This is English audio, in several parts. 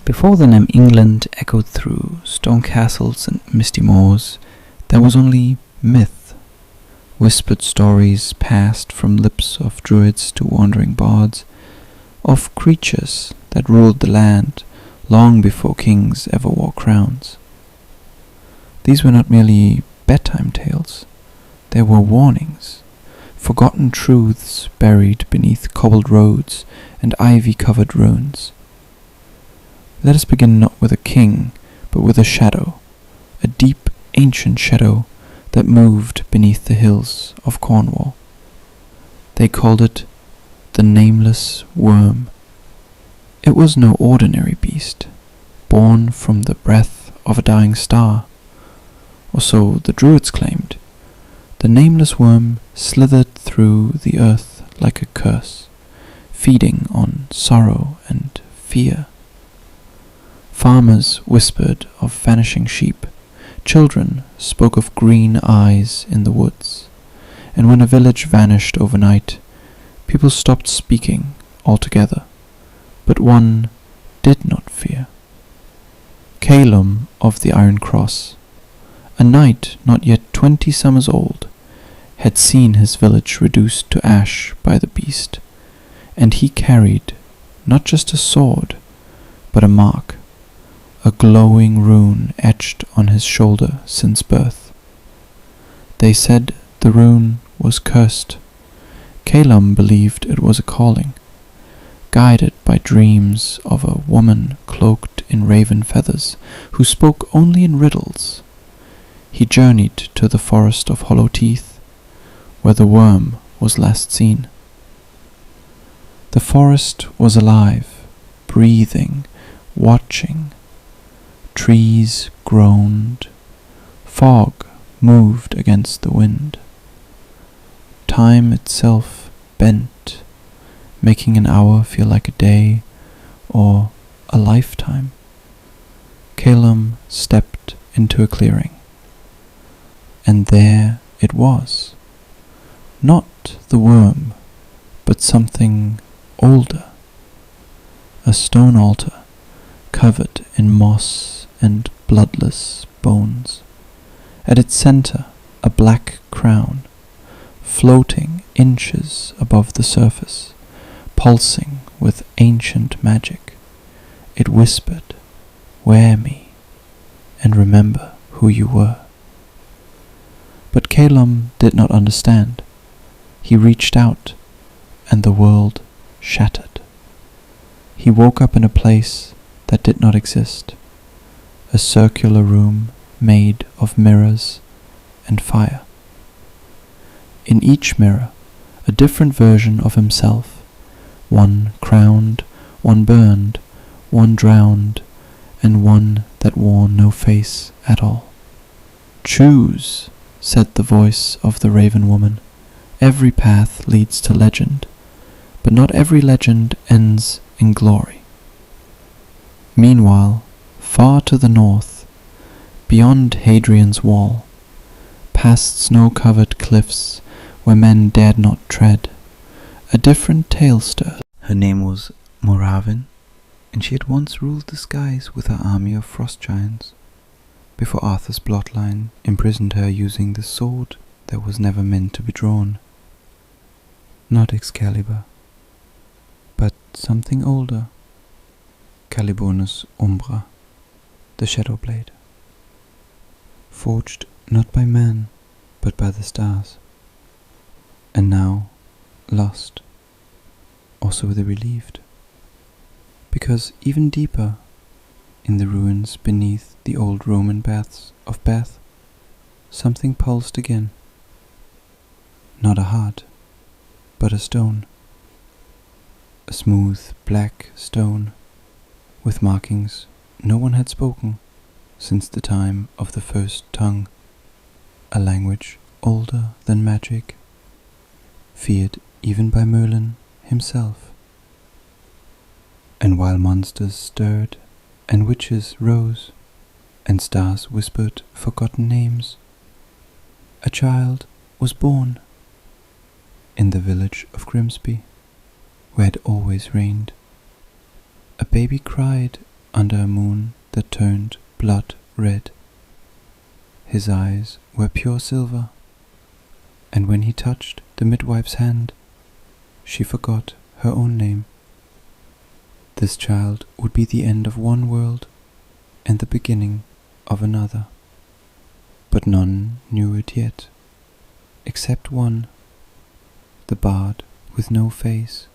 Before the name England echoed through stone castles and misty moors, there was only myth. Whispered stories passed from lips of druids to wandering bards, of creatures that ruled the land long before kings ever wore crowns. These were not merely bedtime tales, they were warnings, forgotten truths buried beneath cobbled roads and ivy-covered ruins. Let us begin not with a king, but with a shadow, a deep, ancient shadow that moved beneath the hills of Cornwall. They called it the Nameless Worm. It was no ordinary beast, born from the breath of a dying star, or so the druids claimed. The Nameless Worm slithered through the earth like a curse, feeding on sorrow and fear. Farmers whispered of vanishing sheep, children spoke of green eyes in the woods, and when a village vanished overnight, people stopped speaking altogether, but one did not fear. Calum of the Iron Cross, a knight not yet 20 summers old, had seen his village reduced to ash by the beast, and he carried not just a sword, but a mark, a glowing rune etched on his shoulder since birth. They said the rune was cursed. Calum believed it was a calling, guided by dreams of a woman cloaked in raven feathers, who spoke only in riddles. He journeyed to the forest of hollow teeth, where the worm was last seen. The forest was alive, breathing, watching. Trees groaned, fog moved against the wind. Time itself bent, making an hour feel like a day or a lifetime. Calum stepped into a clearing, and there it was. Not the worm, but something older. A stone altar covered in moss and bloodless bones. At its center, a black crown, floating inches above the surface, pulsing with ancient magic. It whispered, "Wear me, and remember who you were." But Calum did not understand. He reached out, and the world shattered. He woke up in a place that did not exist, a circular room made of mirrors and fire. In each mirror, a different version of himself, one crowned, one burned, one drowned, and one that wore no face at all. "Choose," said the voice of the Raven Woman. "Every path leads to legend, but not every legend ends in glory." Meanwhile, far to the north, beyond Hadrian's wall, past snow-covered cliffs where men dared not tread, a different tale stirred. Her name was Moravin, and she had once ruled the skies with her army of frost giants, before Arthur's bloodline imprisoned her using the sword that was never meant to be drawn. Not Excalibur, but something older, Caliburnus Umbra, the Shadow Blade, forged not by man, but by the stars, and now lost, also relieved, because even deeper, in the ruins beneath the old Roman baths of Bath, something pulsed again. Not a heart, but a stone, a smooth black stone, with markings no one had spoken since the time of the first tongue, a language older than magic, feared even by Merlin himself. And while monsters stirred, and witches rose, and stars whispered forgotten names, a child was born in the village of Grimsby, where it always rained. A baby cried under a moon that turned blood red. His eyes were pure silver, and when he touched the midwife's hand, she forgot her own name. This child would be the end of one world and the beginning of another. But none knew it yet, except one, the bard with no face,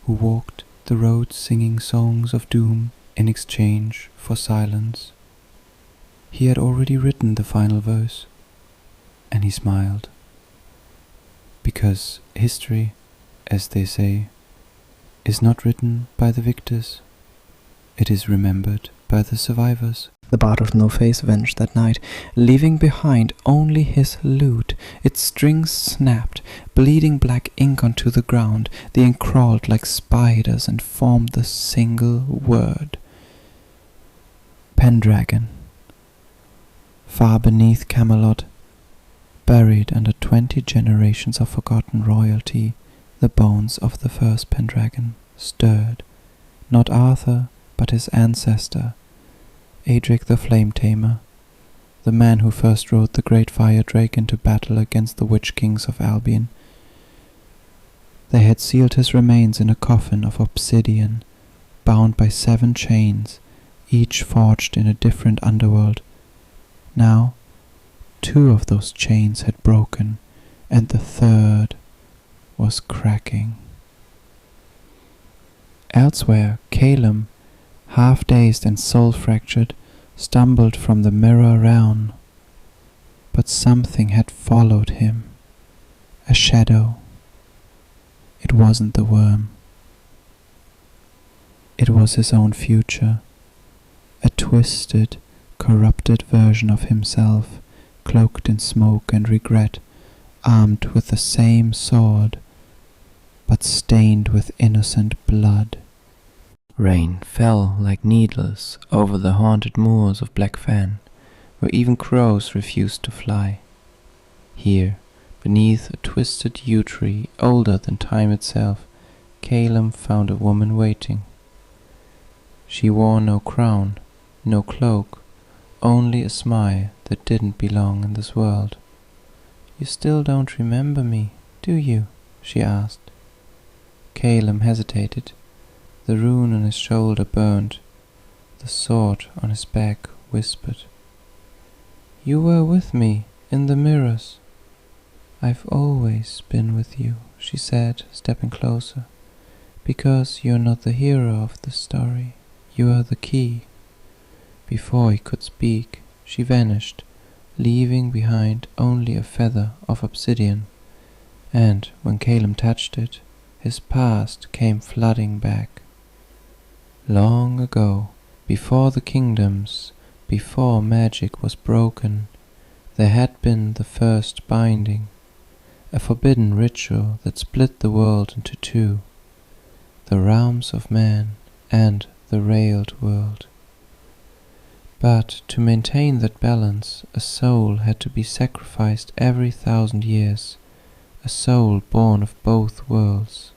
who walked the road singing songs of doom in exchange for silence. He had already written the final verse, and he smiled, because history, as they say, is not written by the victors, it is remembered by the survivors. The bard with no face vanished that night, leaving behind only his lute. Its strings snapped, bleeding black ink onto the ground. They encrawled like spiders and formed the single word: Pendragon. Far beneath Camelot, buried under 20 generations of forgotten royalty, the bones of the first Pendragon stirred. Not Arthur, but his ancestor, Adric the Flame Tamer, the man who first rode the great fire drake into battle against the witch kings of Albion. They had sealed his remains in a coffin of obsidian, bound by 7 chains, each forged in a different underworld. Now, 2 of those chains had broken, and the third was cracking. Elsewhere, Calum, half-dazed and soul-fractured, stumbled from the mirror realm. But something had followed him. A shadow. It wasn't the worm. It was his own future. A twisted, corrupted version of himself, cloaked in smoke and regret, armed with the same sword, but stained with innocent blood. Rain fell like needles over the haunted moors of Black Fen, where even crows refused to fly. Here, beneath a twisted yew tree older than time itself, Calum found a woman waiting. She wore no crown, no cloak, only a smile that didn't belong in this world. "You still don't remember me, do you?" she asked. Calum hesitated. The rune on his shoulder burned. The sword on his back whispered. "You were with me in the mirrors." "I've always been with you," she said, stepping closer. "Because you're not the hero of the story. You are the key." Before he could speak, she vanished, leaving behind only a feather of obsidian. And when Calum touched it, his past came flooding back. Long ago, before the kingdoms, before magic was broken, there had been the first binding, a forbidden ritual that split the world into 2, the realms of man and the railed world. But to maintain that balance, a soul had to be sacrificed every 1,000 years, a soul born of both worlds.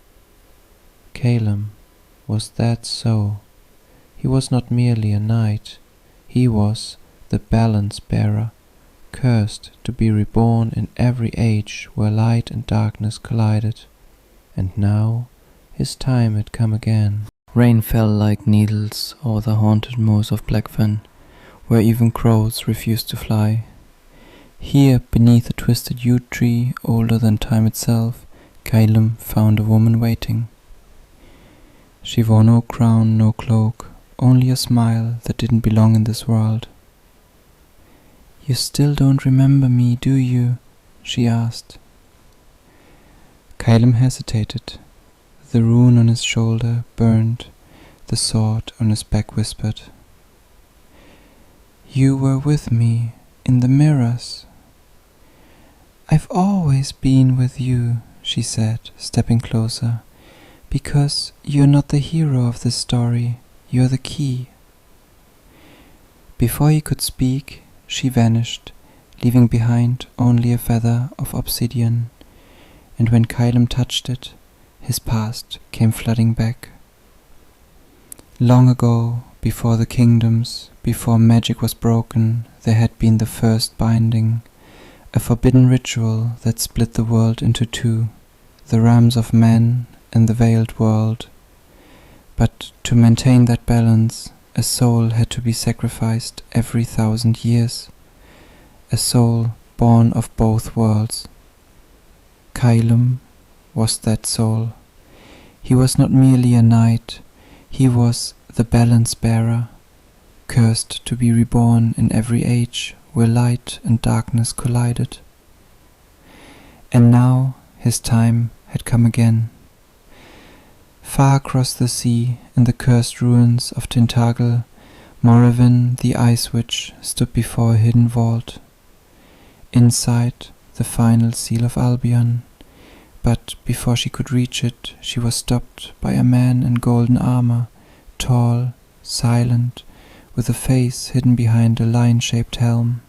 Calum was that soul. He was not merely a knight, he was the balance bearer, cursed to be reborn in every age where light and darkness collided. And now his time had come again. Rain fell like needles over the haunted moors of Black Fen, where even crows refused to fly. Here, beneath a twisted yew tree older than time itself, Calum found a woman waiting. She wore no crown, no cloak, only a smile that didn't belong in this world. "You still don't remember me, do you?" she asked. Calum hesitated. The rune on his shoulder burned. The sword on his back whispered. "You were with me in the mirrors." "I've always been with you," she said, stepping closer. "Because you're not the hero of this story, you're the key." Before he could speak, she vanished, leaving behind only a feather of obsidian, and when Calum touched it, his past came flooding back. Long ago, Before the kingdoms, before magic was broken, there had been the first binding, a forbidden ritual that split the world into two, the realms of men and the veiled world. But to maintain that balance, a soul had to be sacrificed every 1,000 years, a soul born of both worlds. Caelum was that soul. He was not merely a knight, he was the balance bearer, cursed to be reborn in every age where light and darkness collided. And now his time had come again. Far across the sea, in the cursed ruins of Tintagel, Morrivan, the Ice Witch, stood before a hidden vault. Inside, the final seal of Albion, but before she could reach it, she was stopped by a man in golden armor, tall, silent, with a face hidden behind a lion-shaped helm.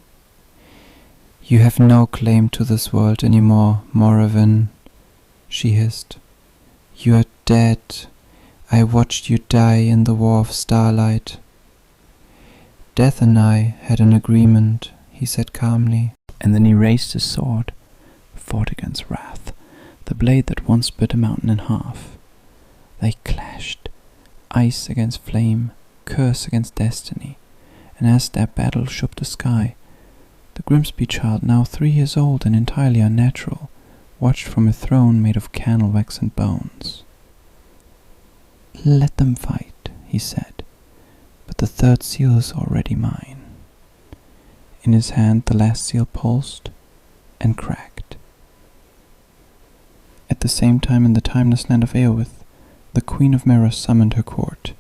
"You have no claim to this world anymore, Morrivan," she hissed. "You are dead. I watched you die in the War of Starlight." "Death and I had an agreement," he said calmly, and then he raised his sword, fought against wrath, the blade that once split a mountain in half. They clashed, ice against flame, curse against destiny, and as their battle shook the sky, the Grimsby child, now 3 years old and entirely unnatural, watched from a throne made of candle wax and bones. "Let them fight," he said, "but the third seal is already mine." In his hand the last seal pulsed and cracked. At the same time, in the timeless land of Eowith, the Queen of Mirrors summoned her court.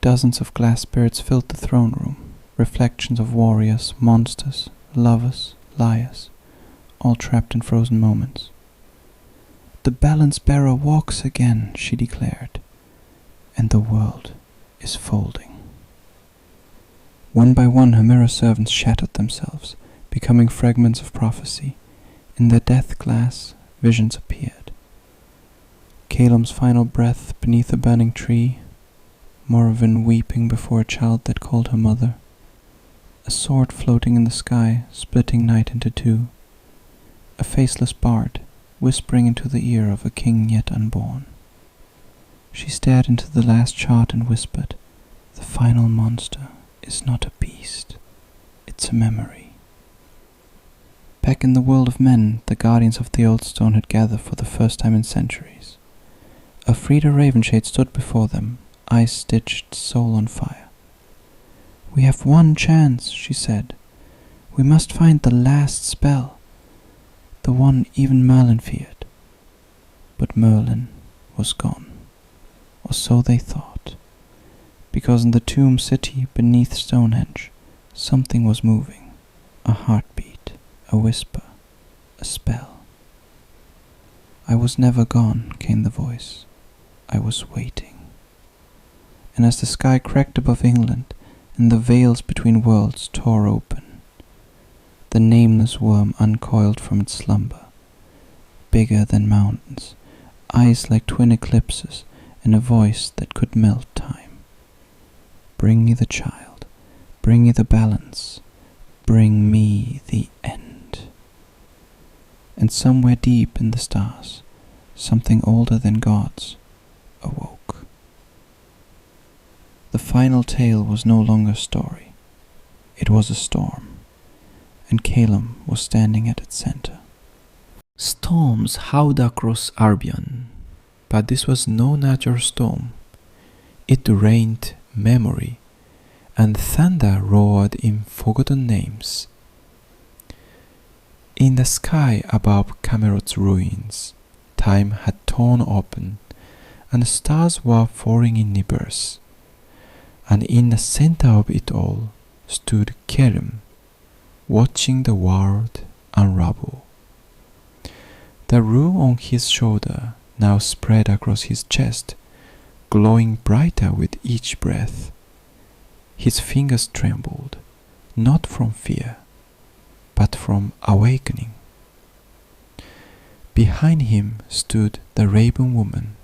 Dozens of glass spirits filled the throne room, reflections of warriors, monsters, lovers, liars, all trapped in frozen moments. "The balance bearer walks again," she declared, "and the world is folding." One by one her mirror servants shattered themselves, becoming fragments of prophecy. In their death glass, visions appeared. Caelum's final breath beneath a burning tree, Morrivan weeping before a child that called her mother, a sword floating in the sky, splitting night into two, a faceless bard whispering into the ear of a king yet unborn. She stared into the last chart and whispered, "The final monster is not a beast, it's a memory." Back in the world of men, the guardians of the Old Stone had gathered for the first time in centuries. Elfrida Ravenshade stood before them, eyes stitched, soul on fire. "We have one chance," she said. "We must find the last spell, the one even Merlin feared." But Merlin was gone, or so they thought, because in the tomb city beneath Stonehenge, something was moving, a heartbeat, a whisper, a spell. "I was never gone," came the voice. "I was waiting." And as the sky cracked above England, and the veils between worlds tore open, the nameless worm uncoiled from its slumber, bigger than mountains, eyes like twin eclipses, and a voice that could melt time. "Bring me the child, bring me the balance, bring me the end." And somewhere deep in the stars, something older than gods awoke. The final tale was no longer a story. It was a storm, and Caelum was standing at its center. Storms howled across Albion, but this was no natural storm. It rained memory, and thunder roared in forgotten names. In the sky above Camelot's ruins, time had torn open, and the stars were falling in nibbles. And in the center of it all stood Caelum, watching the world unravel. The rune on his shoulder now spread across his chest, glowing brighter with each breath. His fingers trembled, not from fear, but from awakening. Behind him stood the Raven Woman,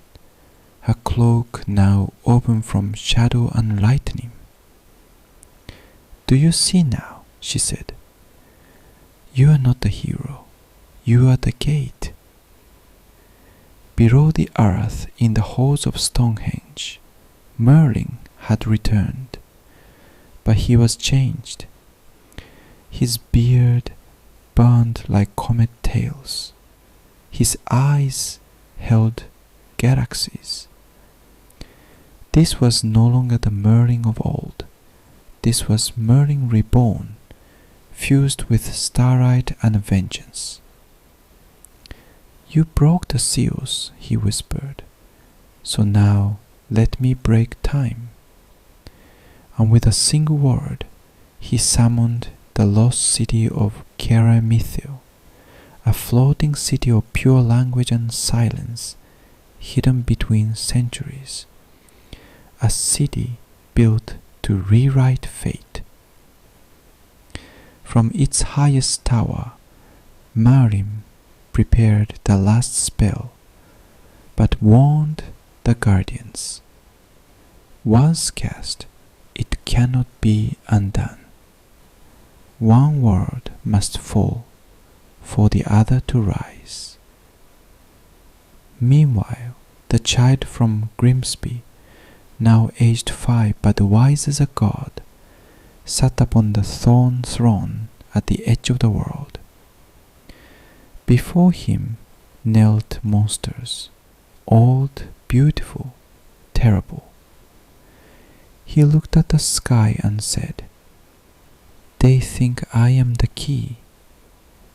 her cloak now open from shadow and lightning. "Do you see now?" she said. "You are not the hero. You are the gate." Below the earth in the halls of Stonehenge, Merlin had returned, but he was changed. His beard burned like comet tails. His eyes held galaxies. This was no longer the Merlin of old. This was Merlin reborn, fused with starlight and vengeance. "You broke the seals," he whispered, "so now let me break time." And with a single word, he summoned the lost city of Keramithil, a floating city of pure language and silence, hidden between centuries, a city built to rewrite fate. From its highest tower, Merlin prepared the last spell, but warned the guardians. Once cast, it cannot be undone. One world must fall for the other to rise. Meanwhile, the child from Grimsby, now aged 5 but wise as a god, sat upon the thorn throne at the edge of the world. Before him knelt monsters, old, beautiful, terrible. He looked at the sky and said, "They think I am the key.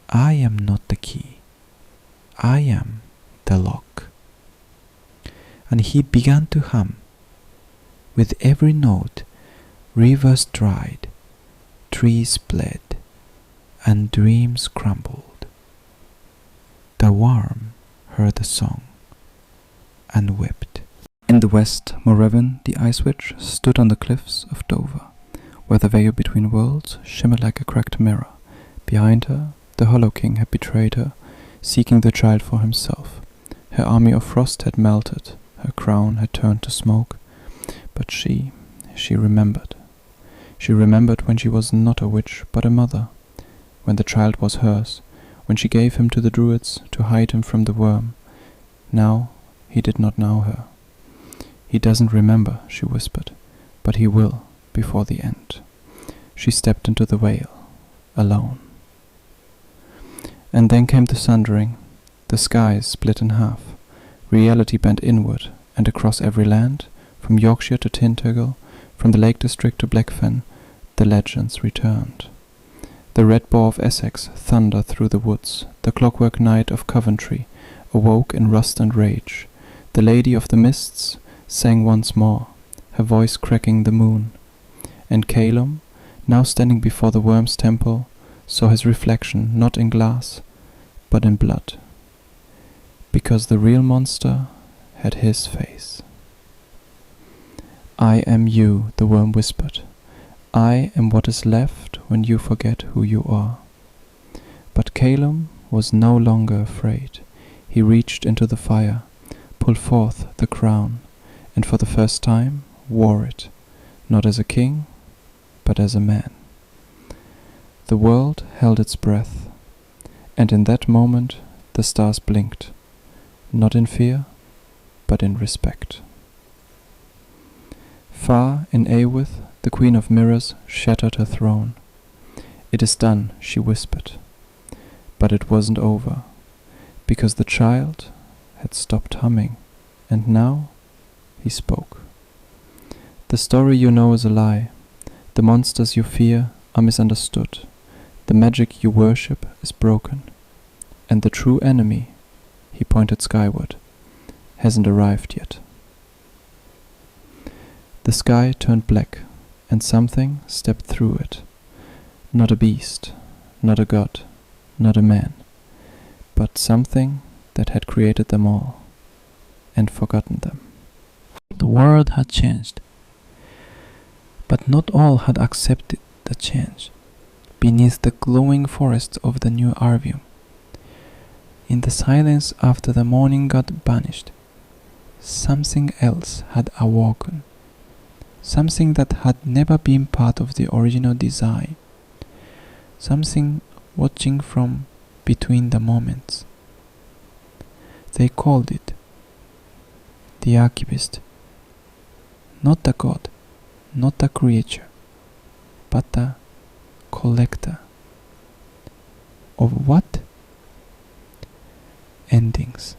I am not the key. I am the lock." And he began to hum. With every note, rivers dried, trees bled, and dreams crumbled. The worm heard the song and wept. In the west, Morevin, the ice witch, stood on the cliffs of Dover, where the veil between worlds shimmered like a cracked mirror. Behind her, the Hollow King had betrayed her, seeking the child for himself. Her army of frost had melted, her crown had turned to smoke, but she remembered. She remembered when she was not a witch but a mother, when the child was hers, when she gave him to the druids to hide him from the worm. Now he did not know her. "He doesn't remember," she whispered, "but he will before the end." She stepped into the veil, alone. And then came the sundering. The skies split in half. Reality bent inward, and across every land, from Yorkshire to Tintagel, from the Lake District to Blackfen, the legends returned. The Red Boar of Essex thundered through the woods. The Clockwork Knight of Coventry awoke in rust and rage. The Lady of the Mists sang once more, her voice cracking the moon. And Calum, now standing before the worm's temple, saw his reflection not in glass, but in blood, because the real monster had his face. "I am you," the worm whispered. "I am what is left when you forget who you are." But Calum was no longer afraid. He reached into the fire, pulled forth the crown, and for the first time wore it, not as a king, but as a man. The world held its breath, and in that moment the stars blinked, not in fear, but in respect. Far in Awyth, the Queen of Mirrors shattered her throne. "It is done," she whispered. But it wasn't over, because the child had stopped humming, and now he spoke. "The story you know is a lie. The monsters you fear are misunderstood. The magic you worship is broken. And the true enemy," he pointed skyward, "hasn't arrived yet." The sky turned black, and something stepped through it. Not a beast, not a god, not a man, but something that had created them all, and forgotten them. The world had changed, but not all had accepted the change. Beneath the glowing forests of the New Arvium, in the silence after the morning got banished, something else had awoken. something that had never been part of the original design, something watching from between the moments. They called it the archivist, not a god, not a creature, but a collector. Of what? Endings.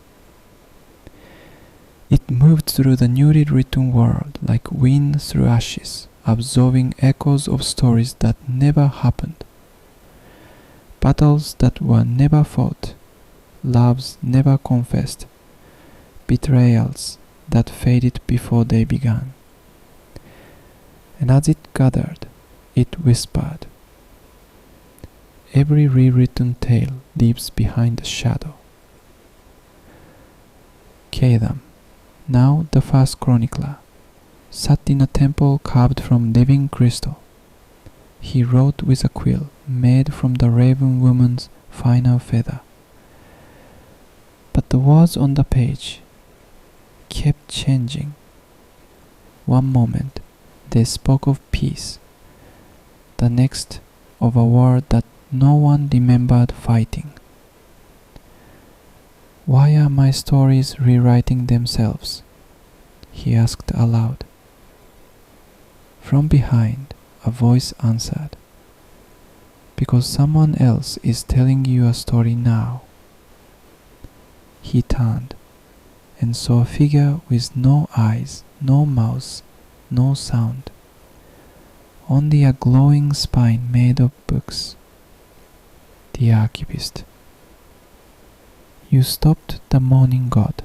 It moved through the newly written world like wind through ashes, absorbing echoes of stories that never happened, battles that were never fought, loves never confessed, betrayals that faded before they began. And as it gathered, it whispered, "Every rewritten tale leaves behind a shadow." Kedam, now the first chronicler, sat in a temple carved from living crystal. He wrote with a quill made from the raven woman's final feather. But the words on the page kept changing. One moment they spoke of peace, the next of a war that no one remembered fighting. "Why are my stories rewriting themselves?" he asked aloud. From behind, a voice answered, "Because someone else is telling you a story now." He turned and saw a figure with no eyes, no mouth, no sound, only a glowing spine made of books. The archivist. "You stopped the morning god,"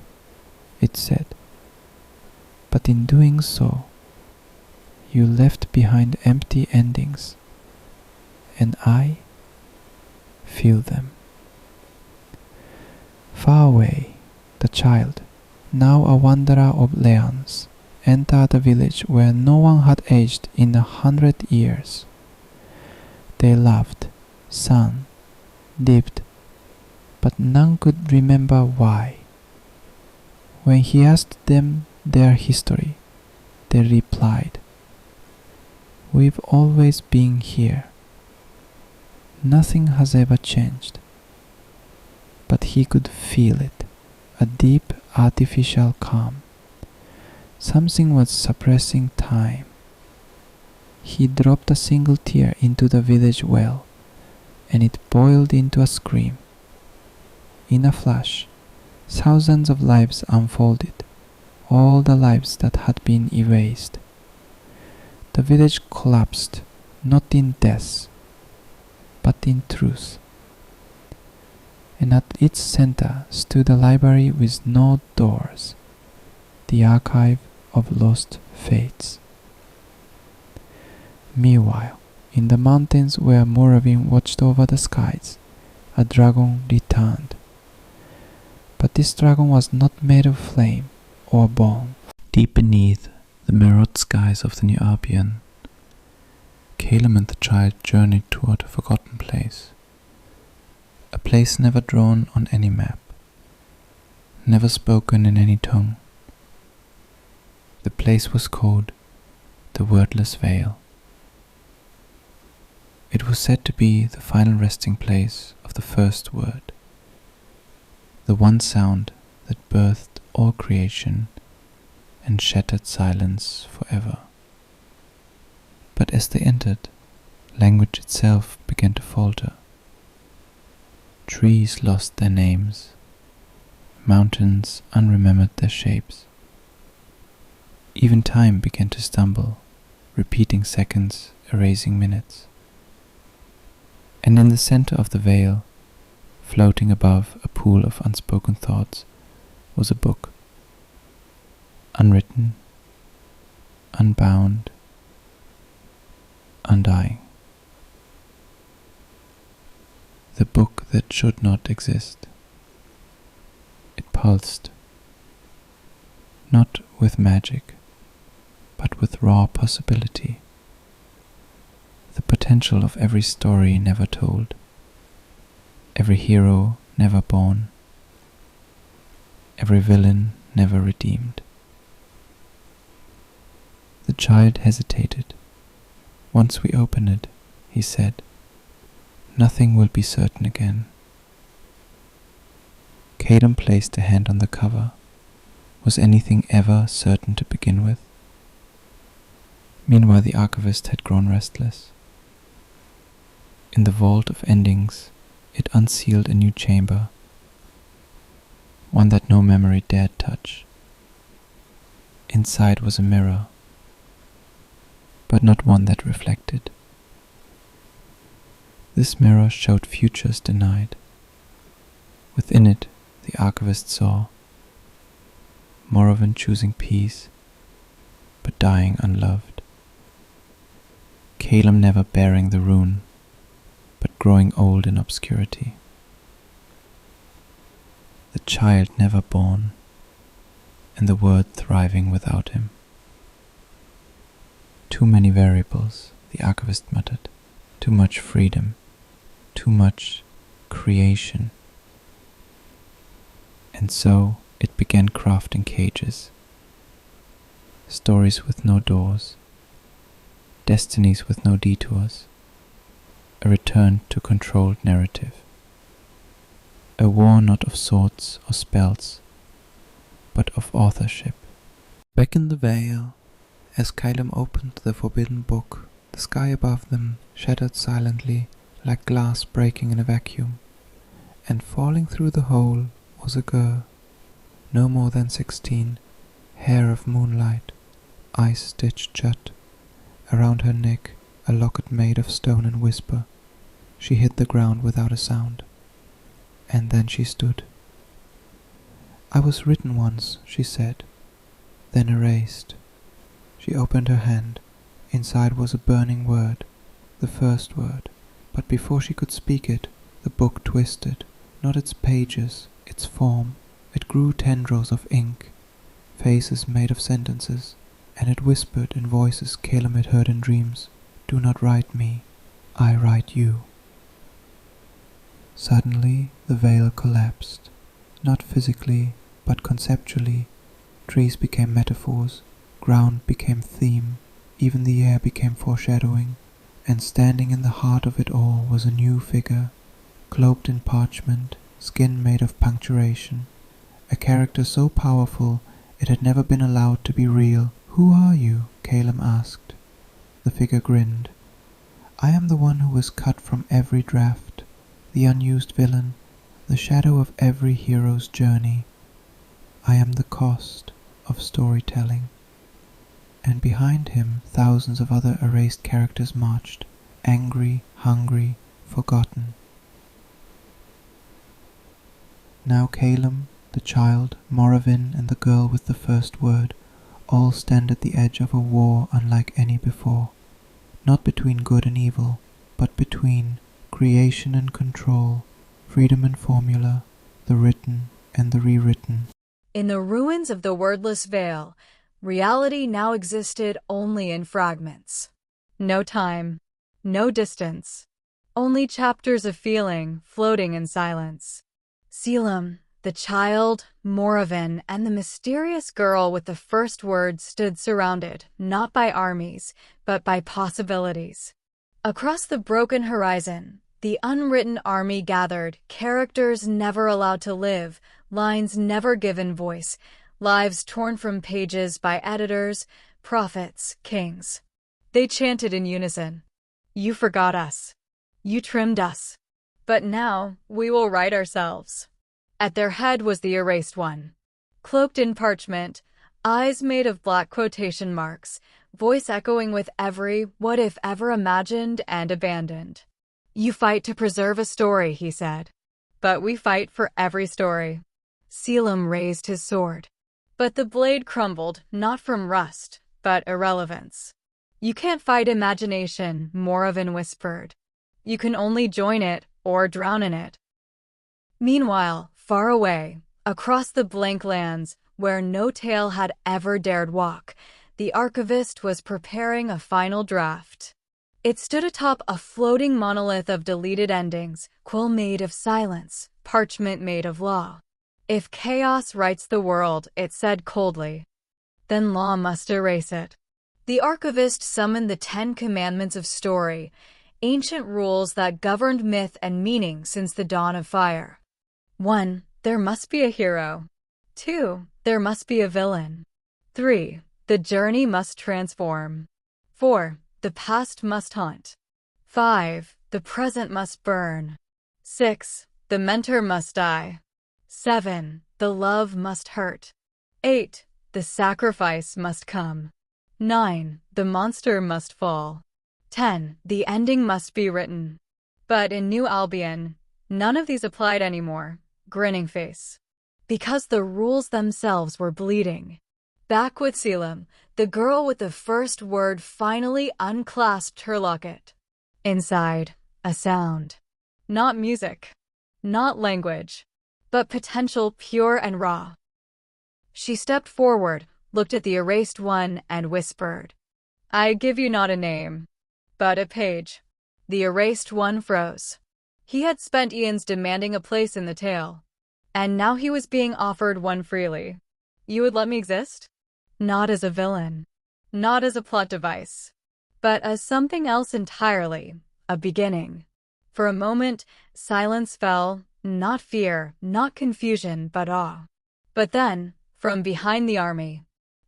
it said, "but in doing so, you left behind empty endings, and I feel them." Far away, the child, now a wanderer of Leons, entered a village where no one had aged in 100 years. They loved, sang, lived, but none could remember why. When he asked them their history, they replied, "We've always been here. Nothing has ever changed." But he could feel it, a deep artificial calm. Something was suppressing time. He dropped a single tear into the village well, and it boiled into a scream. In a flash, thousands of lives unfolded, all the lives that had been erased. The village collapsed, not in death, but in truth. And at its center stood a library with no doors, the archive of lost fates. Meanwhile, in the mountains where Moravin watched over the skies, a dragon returned. But this dragon was not made of flame or bone. Deep beneath the mirrored skies of the New Albion, Caleb and the child journeyed toward a forgotten place. A place never drawn on any map, never spoken in any tongue. The place was called the Wordless Vale. It was said to be the final resting place of the first word, the one sound that birthed all creation and shattered silence forever. But as they entered, language itself began to falter. Trees lost their names, mountains unremembered their shapes. Even time began to stumble, repeating seconds, erasing minutes. And in the center of the veil, floating above a pool of unspoken thoughts, was a book. Unwritten, unbound, undying. The book that should not exist. It pulsed, not with magic, but with raw possibility. The potential of every story never told, every hero never born, every villain never redeemed. The child hesitated. "Once we open it," he said, "nothing will be certain again." Calum placed a hand on the cover. Was anything ever certain to begin with? Meanwhile the archivist had grown restless. In the vault of endings, it unsealed a new chamber, one that no memory dared touch. Inside was a mirror, but not one that reflected. This mirror showed futures denied. Within it, the archivist saw Morrowind choosing peace, but dying unloved. Calum never bearing the rune, but growing old in obscurity. The child never born, and the world thriving without him. Too many variables, the archivist muttered. Too much freedom, too much creation. And so it began crafting cages. Stories with no doors, destinies with no detours, a return to controlled narrative. A war not of swords or spells, but of authorship. Back in the Vale, as Calum opened the forbidden book, the sky above them shattered silently like glass breaking in a vacuum, and falling through the hole was a girl, no more than 16, hair of moonlight, eyes stitched shut, around her neck a locket made of stone and whisper. She hit the ground without a sound, and then she stood. "I was written once," she said, then erased. She opened her hand. Inside was a burning word, the first word, but before she could speak it, the book twisted, not its pages, its form. It grew tendrils of ink, faces made of sentences, and it whispered in voices Calum had heard in dreams, "Do not write me, I write you." Suddenly the veil collapsed, not physically, but conceptually. Trees became metaphors, ground became theme, even the air became foreshadowing, and standing in the heart of it all was a new figure, cloaked in parchment, skin made of punctuation, a character so powerful it had never been allowed to be real. "Who are you?" Calum asked. The figure grinned. "I am the one who was cut from every draft, the unused villain, the shadow of every hero's journey. I am the cost of storytelling." And behind him thousands of other erased characters marched, angry, hungry, forgotten. Now Calum, the child, Morrowind, and the girl with the first word all stand at the edge of a war unlike any before, not between good and evil, but between creation and control, freedom and formula, the written and the rewritten. In the ruins of the wordless veil, reality now existed only in fragments. No time, no distance, only chapters of feeling floating in silence. Selim, the child, Morrowind, and the mysterious girl with the first word stood surrounded, not by armies, but by possibilities. Across the broken horizon, the unwritten army gathered, characters never allowed to live, lines never given voice, lives torn from pages by editors, prophets, kings. They chanted in unison, "You forgot us. You trimmed us. But now we will write ourselves." At their head was the erased one, cloaked in parchment, eyes made of black quotation marks, voice echoing with every what if ever imagined and abandoned. "You fight to preserve a story," he said. "But we fight for every story." Selim raised his sword, but the blade crumbled, not from rust, but irrelevance. "You can't fight imagination," Morrowind whispered. "You can only join it or drown in it." Meanwhile, far away, across the blank lands, where no tale had ever dared walk, the archivist was preparing a final draft. It stood atop a floating monolith of deleted endings, quill made of silence, parchment made of law. "If chaos writes the world," it said coldly, "then law must erase it." The archivist summoned the 10 Commandments of story, ancient rules that governed myth and meaning since the dawn of fire. 1. There must be a hero. 2. There must be a villain. 3. The journey must transform. 4. The past must haunt. 5. The present must burn. 6. The mentor must die. 7. The love must hurt. 8. The sacrifice must come. 9. The monster must fall. 10. The ending must be written. But in New Albion, none of these applied anymore. Grinning face. Because the rules themselves were bleeding. Back with Selim, the girl with the first word finally unclasped her locket. Inside, a sound. Not music. Not language. But potential pure and raw. She stepped forward, looked at the erased one, and whispered, "I give you not a name, but a page." The erased one froze. He had spent eons demanding a place in the tale, and now he was being offered one freely. You would let me exist? Not as a villain, not as a plot device, but as something else entirely, a beginning. For a moment, silence fell, not fear, not confusion, but awe. But then, from behind the army,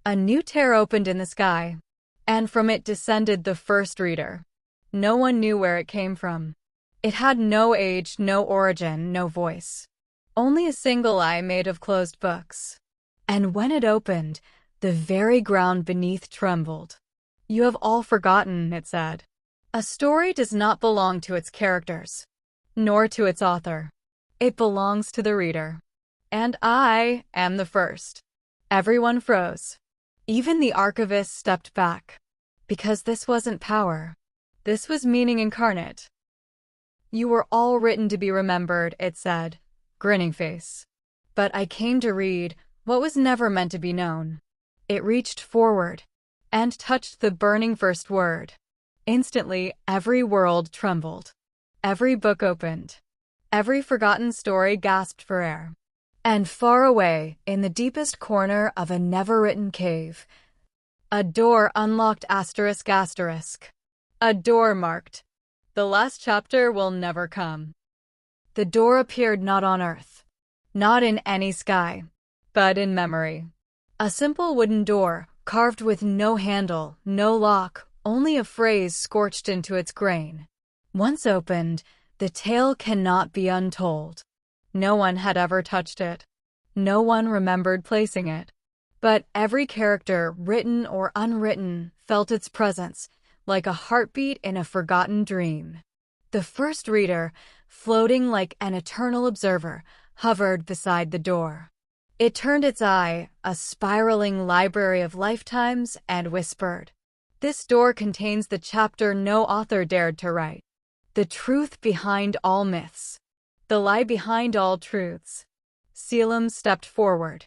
a new tear opened in the sky, and from it descended the first reader. No one knew where it came from. It had no age, no origin, no voice. Only a single eye made of closed books. And when it opened, the very ground beneath trembled. "You have all forgotten," it said. "A story does not belong to its characters, nor to its author. It belongs to the reader. And I am the first." Everyone froze. Even the archivist stepped back. Because this wasn't power. This was meaning incarnate. "You were all written to be remembered," it said, grinning face. "But I came to read what was never meant to be known." It reached forward and touched the burning first word. Instantly, every world trembled. Every book opened. Every forgotten story gasped for air. And far away, in the deepest corner of a never-written cave, a door unlocked ***. A door marked, "The last chapter will never come." The door appeared not on earth, not in any sky, but in memory. A simple wooden door, carved with no handle, no lock, only a phrase scorched into its grain. Once opened, the tale cannot be untold. No one had ever touched it. No one remembered placing it. But every character, written or unwritten, felt its presence, like a heartbeat in a forgotten dream. The first reader, floating like an eternal observer, hovered beside the door. It turned its eye, a spiraling library of lifetimes, and whispered, "This door contains the chapter no author dared to write. The truth behind all myths. The lie behind all truths." Selim stepped forward.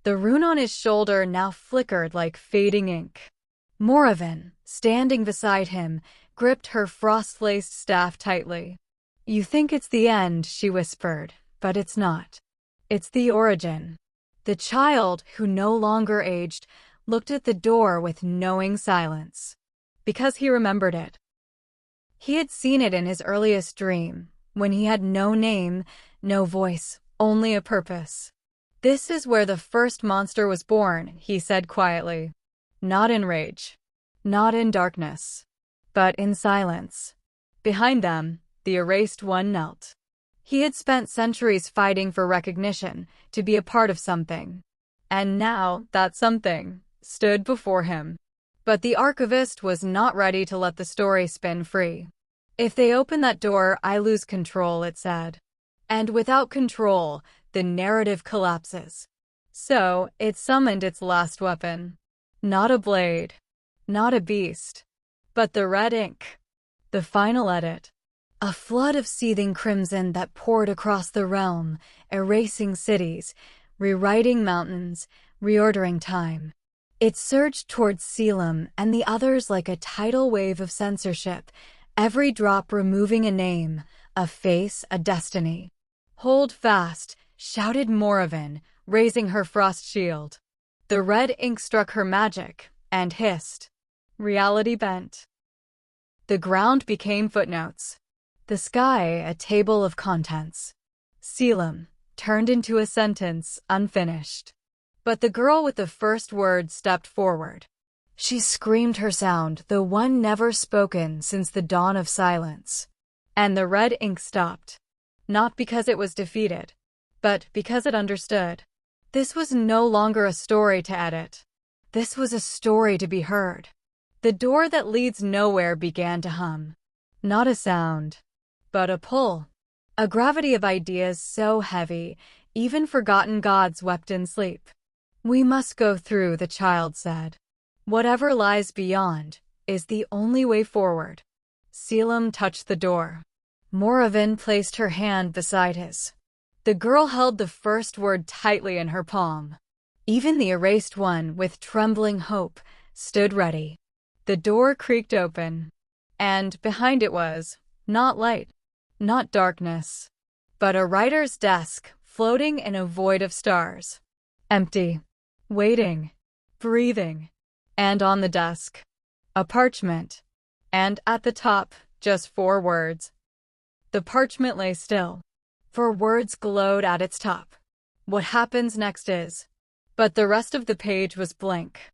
The rune on his shoulder now flickered like fading ink. Moravin, standing beside him, gripped her frost-laced staff tightly. "You think it's the end," she whispered, "but it's not. It's the origin." The child, who no longer aged, looked at the door with knowing silence. Because he remembered it. He had seen it in his earliest dream, when he had no name, no voice, only a purpose. "This is where the first monster was born," he said quietly. Not in rage, not in darkness, but in silence. Behind them, the erased one knelt. He had spent centuries fighting for recognition, to be a part of something. And now, that something stood before him. But the archivist was not ready to let the story spin free. "If they open that door, I lose control," it said. And without control, the narrative collapses. So, it summoned its last weapon. Not a blade, not a beast, but the red ink. The final edit. A flood of seething crimson that poured across the realm, erasing cities, rewriting mountains, reordering time. It surged towards Selim and the others like a tidal wave of censorship, every drop removing a name, a face, a destiny. "Hold fast," shouted Moravin, raising her frost shield. The red ink struck her magic, and hissed. Reality bent. The ground became footnotes. The sky a table of contents. Selim turned into a sentence unfinished. But the girl with the first word stepped forward. She screamed her sound, the one never spoken since the dawn of silence. And the red ink stopped. Not because it was defeated, but because it understood. This was no longer a story to edit. This was a story to be heard. The door that leads nowhere began to hum. Not a sound, but a pull. A gravity of ideas so heavy, even forgotten gods wept in sleep. We must go through, the child said. Whatever lies beyond is the only way forward. Selim touched the door. Moravin placed her hand beside his. The girl held the first word tightly in her palm. Even the erased one, with trembling hope, stood ready. The door creaked open, and behind it was, not light, not darkness, but a writer's desk floating in a void of stars. Empty, waiting, breathing, and on the desk, a parchment, and at the top, just 4 words. The parchment lay still. 4 words glowed at its top. What happens next is. But the rest of the page was blank.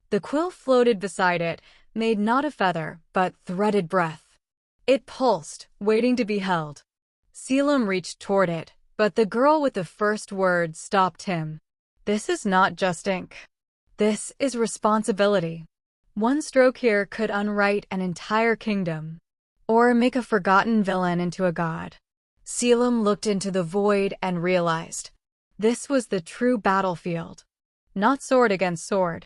The quill floated beside it, made not a feather, but threaded breath. It pulsed, waiting to be held. Selim reached toward it, but the girl with the first word stopped him. This is not just ink. This is responsibility. One stroke here could unwrite an entire kingdom, or make a forgotten villain into a god. Selim looked into the void and realized this was the true battlefield. Not sword against sword,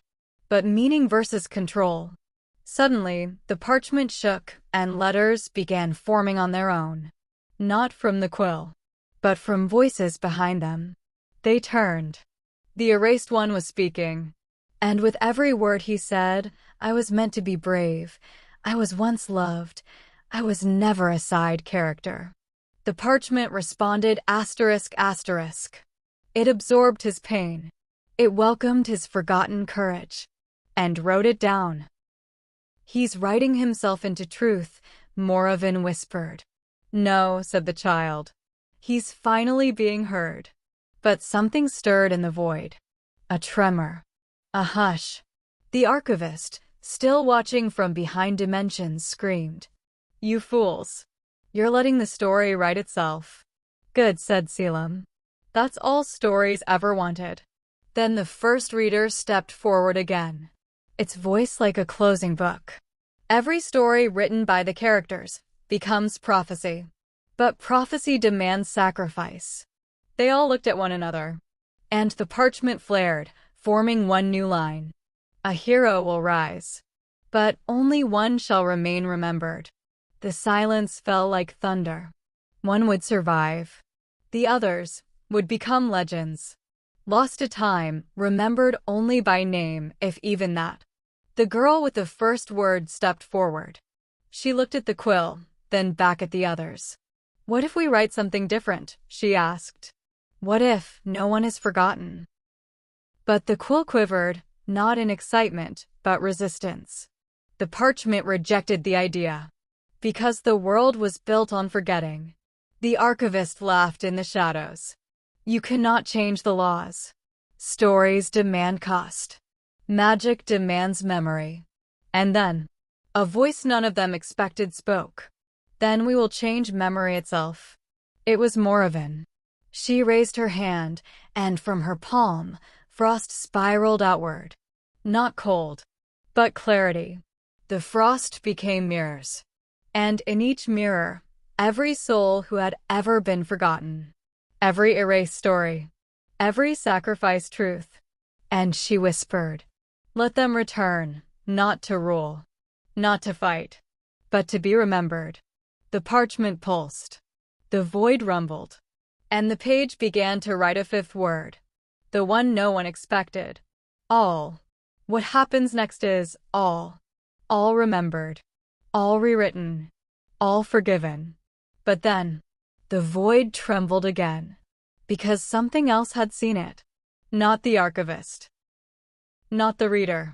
but meaning versus control. Suddenly, the parchment shook and letters began forming on their own. Not from the quill, but from voices behind them. They turned. The erased one was speaking. And with every word he said, I was meant to be brave. I was once loved. I was never a side character. The parchment responded ***. It absorbed his pain. It welcomed his forgotten courage. And wrote it down. He's writing himself into truth, Moravin whispered. No, said the child. He's finally being heard. But something stirred in the void. A tremor. A hush. The archivist, still watching from behind dimensions, screamed. You fools. You're letting the story write itself. Good, said Selim. That's all stories ever wanted. Then the first reader stepped forward again. Its voice like a closing book. Every story written by the characters becomes prophecy. But prophecy demands sacrifice. They all looked at one another. And the parchment flared, forming one new line. A hero will rise. But only one shall remain remembered. The silence fell like thunder. One would survive. The others would become legends. Lost to time, remembered only by name, if even that. The girl with the first word stepped forward. She looked at the quill, then back at the others. What if we write something different? She asked. What if no one is forgotten? But the quill quivered, not in excitement, but resistance. The parchment rejected the idea. Because the world was built on forgetting. The archivist laughed in the shadows. You cannot change the laws. Stories demand cost. Magic demands memory. And then, a voice none of them expected spoke. Then we will change memory itself. It was Moravin. She raised her hand, and from her palm, frost spiraled outward. Not cold, but clarity. The frost became mirrors. And in each mirror, every soul who had ever been forgotten. Every erased story. Every sacrificed truth. And she whispered, let them return, not to rule, not to fight, but to be remembered. The parchment pulsed. The void rumbled. And the page began to write a 5th word. The one no one expected. All. What happens next is all. All remembered. All rewritten. All forgiven. But then, the void trembled again. Because something else had seen it. Not the archivist. Not the reader.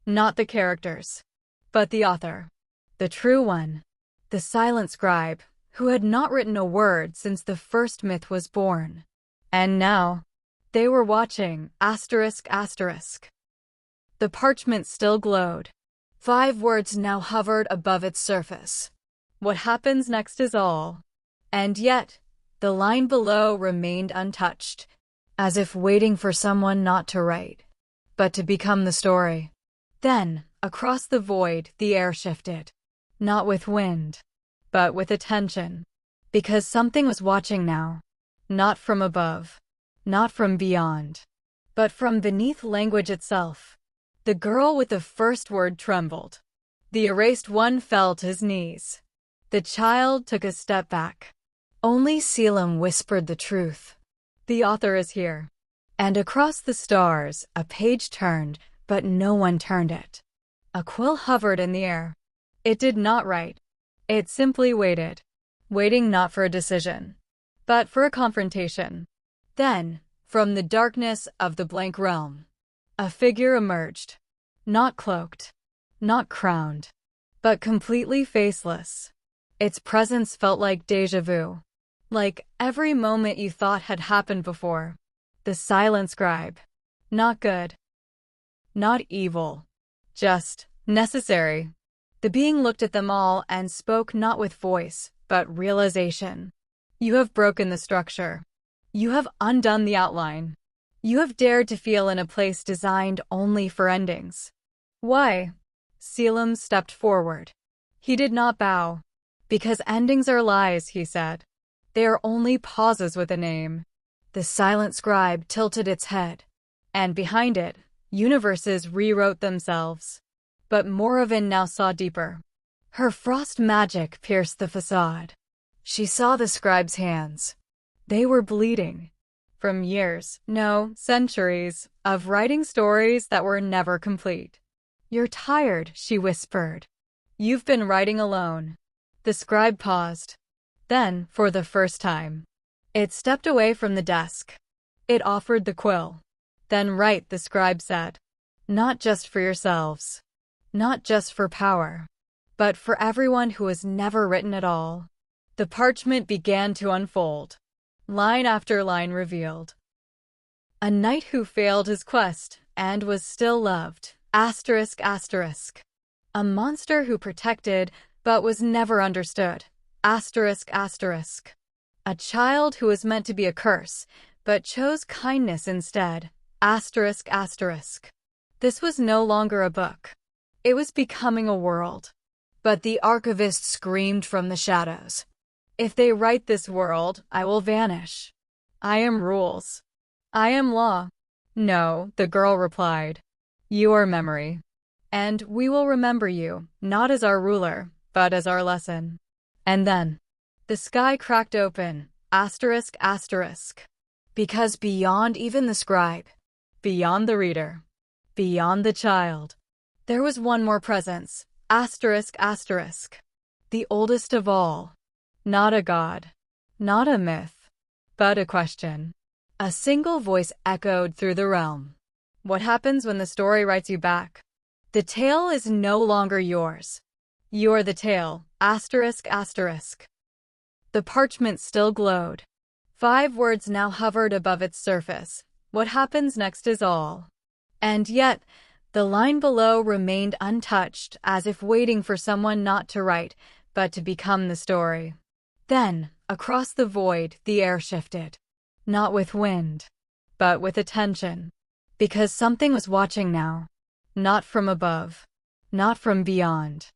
Not the characters. But the author, the true one, the silent scribe, who had not written a word since the first myth was born. And now, they were watching, asterisk, asterisk. The parchment still glowed. 5 words now hovered above its surface. What happens next is all. And yet, the line below remained untouched, as if waiting for someone not to write, but to become the story. Then, across the void, the air shifted. Not with wind, but with attention. Because something was watching now. Not from above, not from beyond, but from beneath language itself. The girl with the first word trembled. The erased one fell to his knees. The child took a step back. Only Selim whispered the truth. The author is here. And across the stars, a page turned, but no one turned it. A quill hovered in the air. It did not write. It simply waited. Waiting not for a decision, but for a confrontation. Then, from the darkness of the blank realm, a figure emerged. Not cloaked, not crowned, but completely faceless. Its presence felt like déjà vu. Like every moment you thought had happened before. The silent scribe. Not good. Not evil. Just necessary. The being looked at them all and spoke not with voice, but realization. You have broken the structure. You have undone the outline. You have dared to feel in a place designed only for endings. Why? Selim stepped forward. He did not bow. Because endings are lies, he said. They are only pauses with a name. The silent scribe tilted its head. And behind it, universes rewrote themselves. But Moravin now saw deeper. Her frost magic pierced the facade. She saw the scribe's hands. They were bleeding. From years, no, centuries, of writing stories that were never complete. You're tired, she whispered. You've been writing alone. The scribe paused. Then, for the first time, it stepped away from the desk. It offered the quill. Then write, the scribe said. Not just for yourselves. Not just for power. But for everyone who has never written at all. The parchment began to unfold. Line after line revealed. A knight who failed his quest and was still loved. Asterisk, asterisk. A monster who protected but was never understood. Asterisk, asterisk. A child who was meant to be a curse but chose kindness instead. Asterisk, asterisk. This was no longer a book. It was becoming a world. But the archivist screamed from the shadows. If they write this world, I will vanish. I am rules. I am law. No, the girl replied. You are memory. And we will remember you, not as our ruler, but as our lesson. And then, the sky cracked open. Asterisk, asterisk. Because beyond even the scribe, beyond the reader, beyond the child, there was one more presence. Asterisk, asterisk. The oldest of all. Not a god. Not a myth. But a question. A single voice echoed through the realm. What happens when the story writes you back? The tale is no longer yours. You're the tale. Asterisk, asterisk. The parchment still glowed. 5 words now hovered above its surface. What happens next is all. And yet, the line below remained untouched, as if waiting for someone not to write, but to become the story. Then, across the void, the air shifted. Not with wind, but with attention. Because something was watching now. Not from above, not from beyond,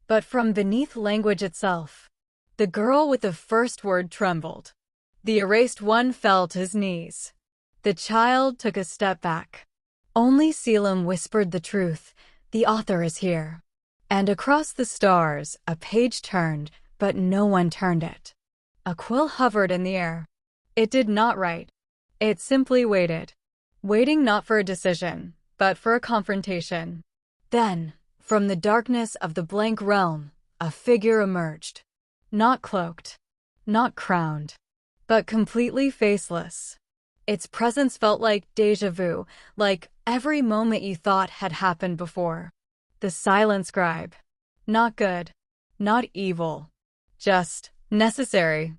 but from beneath language itself. The girl with the first word trembled. The erased one fell to his knees. The child took a step back. Only Selim whispered the truth. The author is here. And across the stars, a page turned, but no one turned it. A quill hovered in the air. It did not write. It simply waited. Waiting not for a decision, but for a confrontation. Then, from the darkness of the blank realm, a figure emerged. Not cloaked, not crowned, but completely faceless. Its presence felt like déjà vu, like every moment you thought had happened before. The silent scribe. Not good, not evil, just necessary.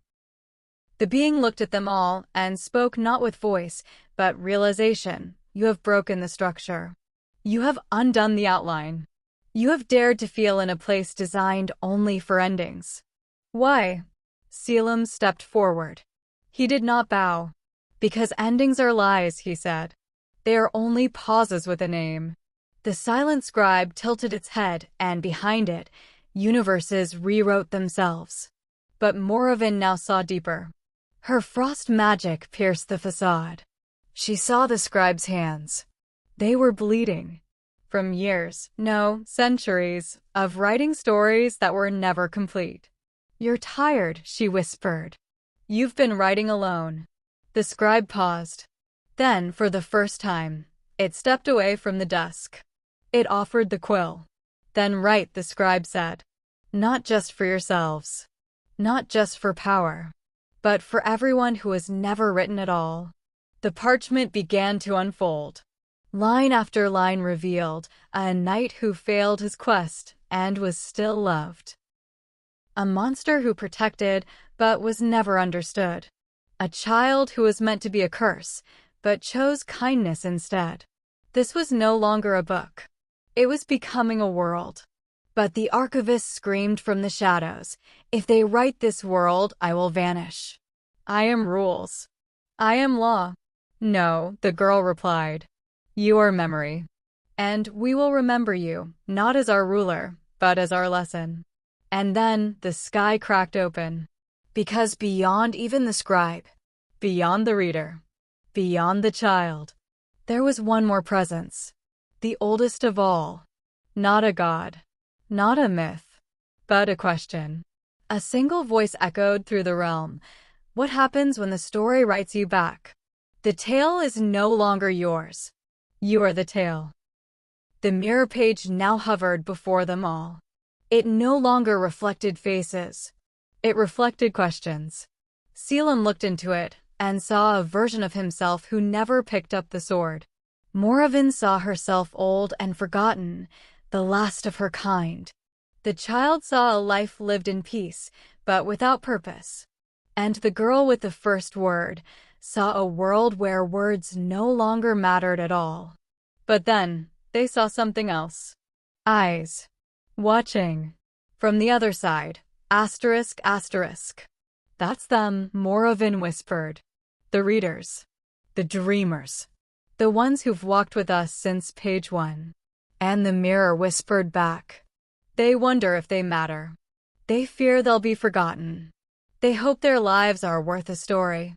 The being looked at them all and spoke not with voice, but realization. You have broken the structure. You have undone the outline. You have dared to feel in a place designed only for endings. Why? Selim stepped forward. He did not bow. Because endings are lies, he said. They are only pauses with a name. The silent scribe tilted its head, and behind it, universes rewrote themselves. But Moravin now saw deeper. Her frost magic pierced the facade. She saw the scribe's hands. They were bleeding. From years, no, centuries, of writing stories that were never complete. You're tired, she whispered. You've been writing alone. The scribe paused. Then, for the first time, it stepped away from the desk. It offered the quill. Then write, the scribe said. Not just for yourselves. Not just for power. But for everyone who has never written at all. The parchment began to unfold. Line after line revealed a knight who failed his quest and was still loved. A monster who protected but was never understood. A child who was meant to be a curse but chose kindness instead. This was no longer a book. It was becoming a world. But the archivist screamed from the shadows, "If they write this world, I will vanish. I am rules. I am law." "No," the girl replied. "You are memory. And we will remember you, not as our ruler, but as our lesson." And then the sky cracked open. Because beyond even the scribe, beyond the reader, beyond the child, there was one more presence. The oldest of all. Not a god. Not a myth. But a question. A single voice echoed through the realm. What happens when the story writes you back? The tale is no longer yours. You are the tale. The mirror page now hovered before them all. It no longer reflected faces. It reflected questions. Selim looked into it and saw a version of himself who never picked up the sword. Moravin saw herself old and forgotten, the last of her kind. The child saw a life lived in peace, but without purpose. And the girl with the first word saw a world where words no longer mattered at all. But then, they saw something else. Eyes. Watching. From the other side. Asterisk, asterisk. That's them, Moravin whispered. The readers. The dreamers. The ones who've walked with us since page 1. And the mirror whispered back. They wonder if they matter. They fear they'll be forgotten. They hope their lives are worth a story.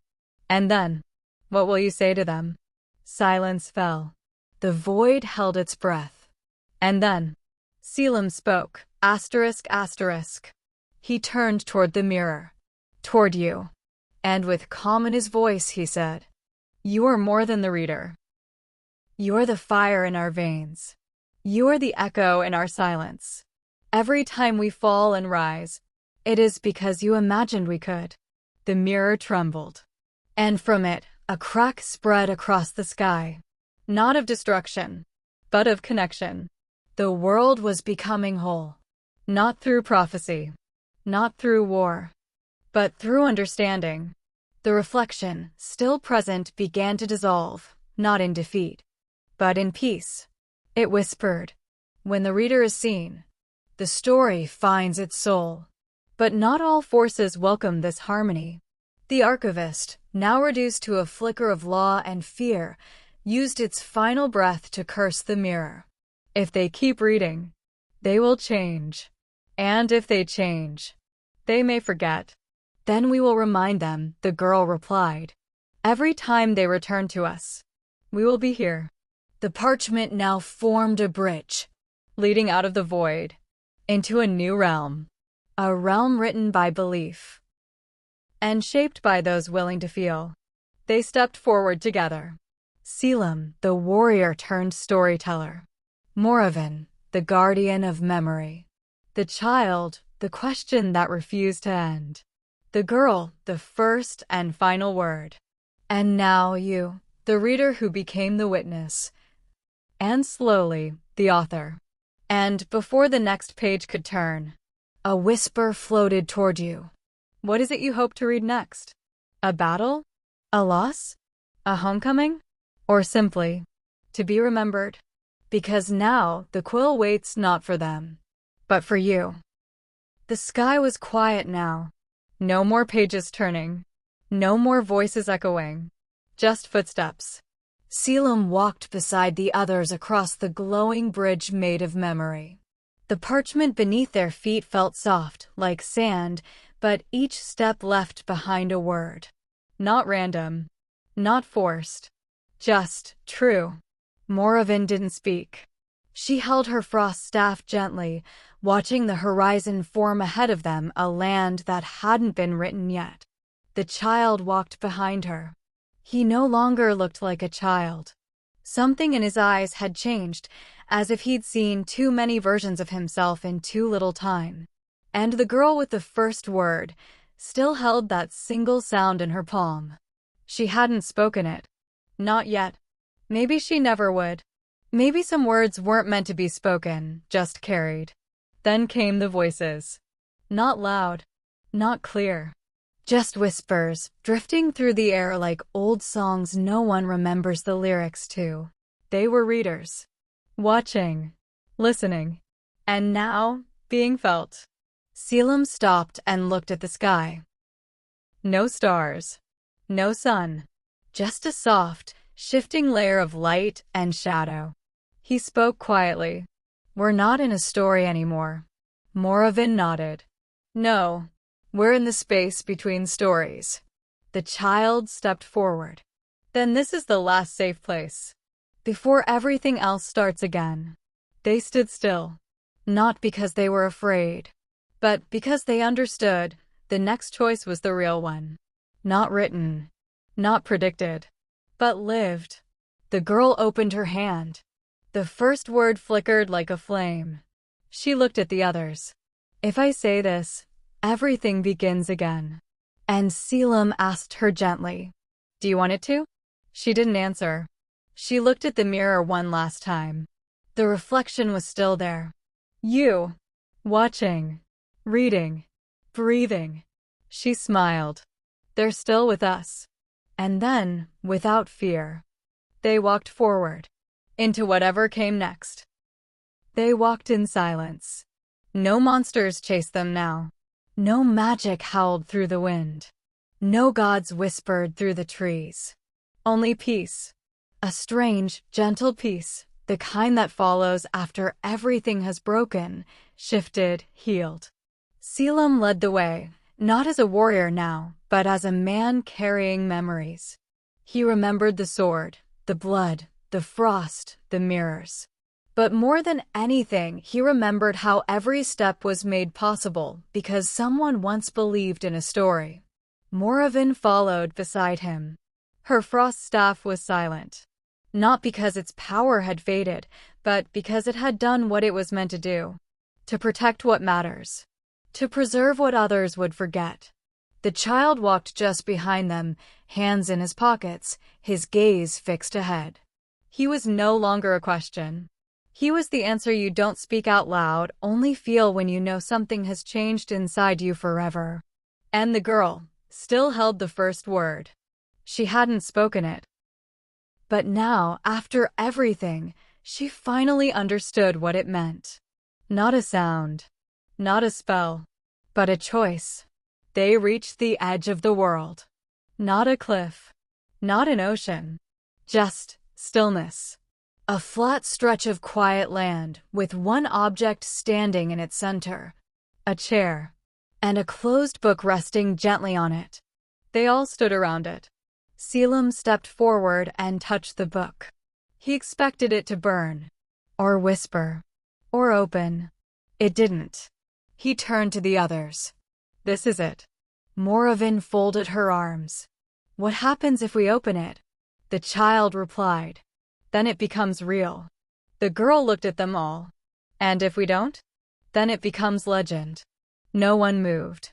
And then, what will you say to them? Silence fell. The void held its breath. And then, Selim spoke, asterisk, asterisk. He turned toward the mirror. Toward you. And with calm in his voice, he said, "You are more than the reader. You are the fire in our veins. You are the echo in our silence. Every time we fall and rise, it is because you imagined we could." The mirror trembled. And from it, a crack spread across the sky. Not of destruction, but of connection. The world was becoming whole. Not through prophecy. Not through war. But through understanding. The reflection, still present, began to dissolve, not in defeat, but in peace. It whispered, "When the reader is seen, the story finds its soul." But not all forces welcomed this harmony. The archivist, now reduced to a flicker of law and fear, used its final breath to curse the mirror. If they keep reading, they will change. And if they change, they may forget. Then we will remind them, the girl replied. Every time they return to us, we will be here. The parchment now formed a bridge, leading out of the void, into a new realm. A realm written by belief, and shaped by those willing to feel. They stepped forward together. Selim, the warrior turned storyteller. Moravin, the guardian of memory. The child, the question that refused to end. The girl, the first and final word. And now you, the reader who became the witness. And slowly, the author. And before the next page could turn, a whisper floated toward you. What is it you hope to read next? A battle? A loss? A homecoming? Or simply, to be remembered? Because now the quill waits not for them, but for you. The sky was quiet now. No more pages turning. No more voices echoing. Just footsteps. Selim walked beside the others across the glowing bridge made of memory. The parchment beneath their feet felt soft, like sand, but each step left behind a word. Not random. Not forced. Just true. Moravin didn't speak. She held her frost staff gently, watching the horizon form ahead of them, a land that hadn't been written yet. The child walked behind her. He no longer looked like a child. Something in his eyes had changed, as if he'd seen too many versions of himself in too little time. And the girl with the first word still held that single sound in her palm. She hadn't spoken it. Not yet. Maybe she never would. Maybe some words weren't meant to be spoken, just carried. Then came the voices. Not loud. Not clear. Just whispers, drifting through the air like old songs no one remembers the lyrics to. They were readers. Watching. Listening. And now, being felt. Selim stopped and looked at the sky. No stars. No sun. Just a soft, shifting layer of light and shadow. He spoke quietly. We're not in a story anymore. Moravin nodded. No, we're in the space between stories. The child stepped forward. Then this is the last safe place. Before everything else starts again. They stood still. Not because they were afraid, but because they understood the next choice was the real one. Not written. Not predicted. But lived. The girl opened her hand. The first word flickered like a flame. She looked at the others. If I say this, everything begins again. And Selim asked her gently, do you want it to? She didn't answer. She looked at the mirror one last time. The reflection was still there. You. Watching. Reading. Breathing. She smiled. They're still with us. And then, without fear, they walked forward. Into whatever came next. They walked in silence. No monsters chased them now. No magic howled through the wind. No gods whispered through the trees. Only peace. A strange, gentle peace, the kind that follows after everything has broken, shifted, healed. Selim led the way, not as a warrior now, but as a man carrying memories. He remembered the sword, the blood, the frost, the mirrors. But more than anything, he remembered how every step was made possible because someone once believed in a story. Moravin followed beside him. Her frost staff was silent. Not because its power had faded, but because it had done what it was meant to do. To protect what matters. To preserve what others would forget. The child walked just behind them, hands in his pockets, his gaze fixed ahead. He was no longer a question. He was the answer you don't speak out loud, only feel when you know something has changed inside you forever. And the girl still held the first word. She hadn't spoken it. But now, after everything, she finally understood what it meant. Not a sound. Not a spell. But a choice. They reached the edge of the world. Not a cliff. Not an ocean. Just stillness. A flat stretch of quiet land, with one object standing in its center. A chair. And a closed book resting gently on it. They all stood around it. Selim stepped forward and touched the book. He expected it to burn. Or whisper. Or open. It didn't. He turned to the others. This is it. Moravin folded her arms. What happens if we open it? The child replied. Then it becomes real. The girl looked at them all. And if we don't? Then it becomes legend. No one moved.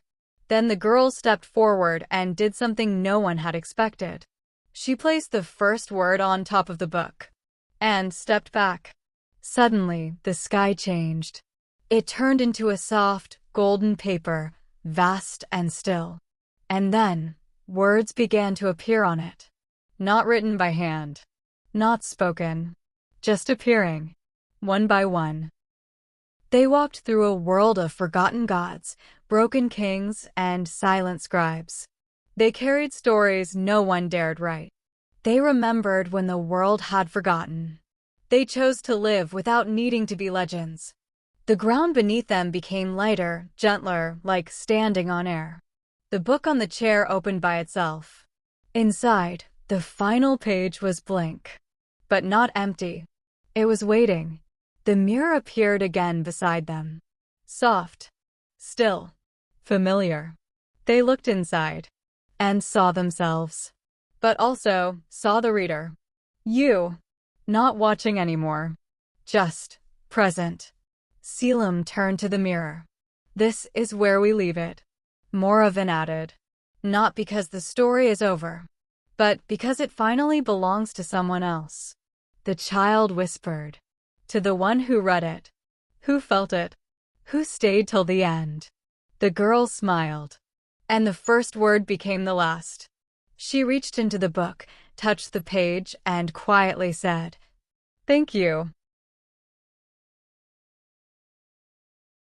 Then the girl stepped forward and did something no one had expected. She placed the first word on top of the book. And stepped back. Suddenly, the sky changed. It turned into a soft, golden paper, vast and still. And then, words began to appear on it. Not written by hand. Not spoken. Just appearing. One by one. They walked through a world of forgotten gods, broken kings, and silent scribes. They carried stories no one dared write. They remembered when the world had forgotten. They chose to live without needing to be legends. The ground beneath them became lighter, gentler, like standing on air. The book on the chair opened by itself. Inside, the final page was blank. But not empty. It was waiting. The mirror appeared again beside them. Soft. Still. Familiar. They looked inside. And saw themselves. But also saw the reader. You. Not watching anymore. Just present. Selim turned to the mirror. This is where we leave it. Moravin added. Not because the story is over, but because it finally belongs to someone else. The child whispered. To the one who read it. Who felt it. Who stayed till the end. The girl smiled. And the first word became the last. She reached into the book, touched the page, and quietly said, "Thank you."